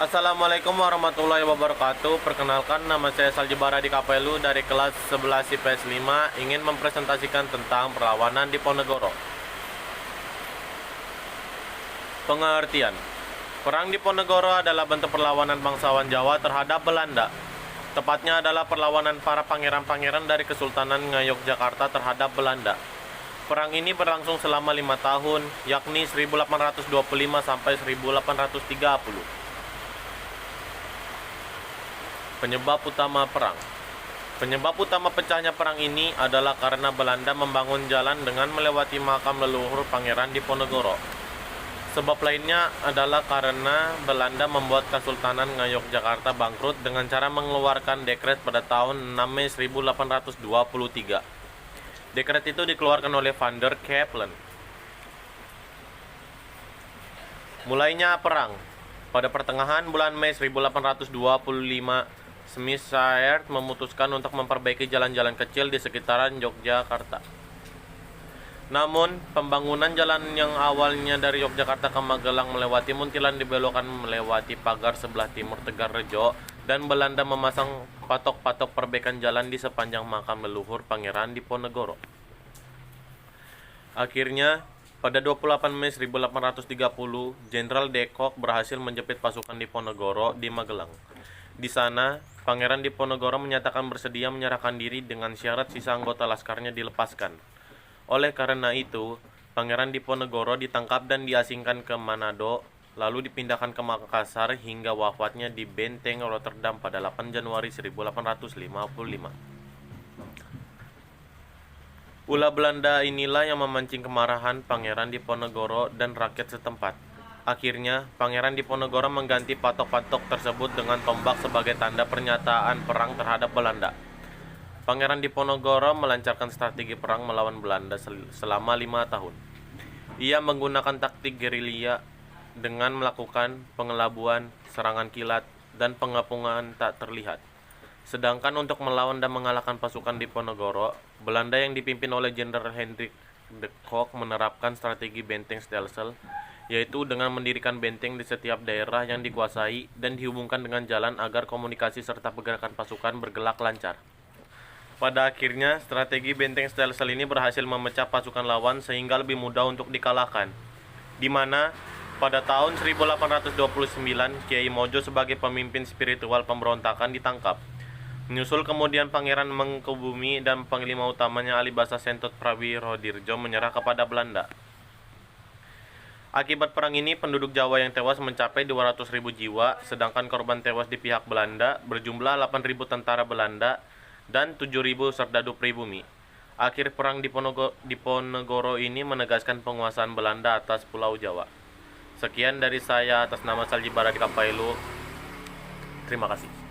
Assalamualaikum warahmatullahi wabarakatuh. Perkenalkan, nama saya Saljibara di Kapelu dari kelas 11 IPS 5, ingin mempresentasikan tentang perlawanan di Ponegoro. Pengertian. Perang di Ponegoro adalah bentuk perlawanan bangsawan Jawa terhadap Belanda. Tepatnya adalah perlawanan para pangeran-pangeran dari Kesultanan Ngayogyakarta terhadap Belanda. Perang ini berlangsung selama 5 tahun, yakni 1825 sampai 1830. Penyebab utama perang. Penyebab utama pecahnya perang ini adalah karena Belanda membangun jalan dengan melewati makam leluhur pangeran di Ponegoro. Sebab lainnya adalah karena Belanda membuat Kesultanan Ngayogyakarta bangkrut dengan cara mengeluarkan dekret pada tahun 6 Mei 1823. Dekret itu dikeluarkan oleh Van der Capellen. Mulainya perang. Pada pertengahan bulan Mei 1825, Smithside memutuskan untuk memperbaiki jalan-jalan kecil di sekitaran Yogyakarta. Namun, pembangunan jalan yang awalnya dari Yogyakarta ke Magelang melewati Muntilan dibelokkan melewati pagar sebelah timur Tegarrejo, dan Belanda memasang patok-patok perbaikan jalan di sepanjang makam leluhur pangeran di Ponegoro. Akhirnya, pada 28 Mei 1830, Jenderal de Kock berhasil menjepit pasukan di Ponegoro di Magelang. Di sana, Pangeran Diponegoro menyatakan bersedia menyerahkan diri dengan syarat sisa anggota laskarnya dilepaskan. Oleh karena itu, Pangeran Diponegoro ditangkap dan diasingkan ke Manado, lalu dipindahkan ke Makassar hingga wafatnya di Benteng Rotterdam pada 8 Januari 1855. Ulah Belanda inilah yang memancing kemarahan Pangeran Diponegoro dan rakyat setempat. Akhirnya, Pangeran Diponegoro mengganti patok-patok tersebut dengan tombak sebagai tanda pernyataan perang terhadap Belanda. Pangeran Diponegoro melancarkan strategi perang melawan Belanda selama 5 tahun. Ia menggunakan taktik gerilya dengan melakukan pengelabuan, serangan kilat, dan pengepungan tak terlihat. Sedangkan untuk melawan dan mengalahkan pasukan Diponegoro, Belanda yang dipimpin oleh Jenderal Hendrik de Kock menerapkan strategi benteng stelsel, yaitu dengan mendirikan benteng di setiap daerah yang dikuasai dan dihubungkan dengan jalan agar komunikasi serta pergerakan pasukan bergerak lancar. Pada akhirnya, strategi benteng stelsel ini berhasil memecah pasukan lawan sehingga lebih mudah untuk dikalahkan. Di mana, pada tahun 1829, Kiai Mojo sebagai pemimpin spiritual pemberontakan ditangkap. Menyusul kemudian Pangeran Mangkubumi dan Panglima utamanya Alibasa Sentot Prawirodirjo menyerah kepada Belanda. Akibat perang ini, penduduk Jawa yang tewas mencapai 200.000 jiwa, sedangkan korban tewas di pihak Belanda berjumlah 8.000 tentara Belanda dan 7.000 serdadu pribumi. Akhir perang di Ponegoro ini menegaskan penguasaan Belanda atas Pulau Jawa. Sekian dari saya atas nama Saljibara di Kapailu. Terima kasih.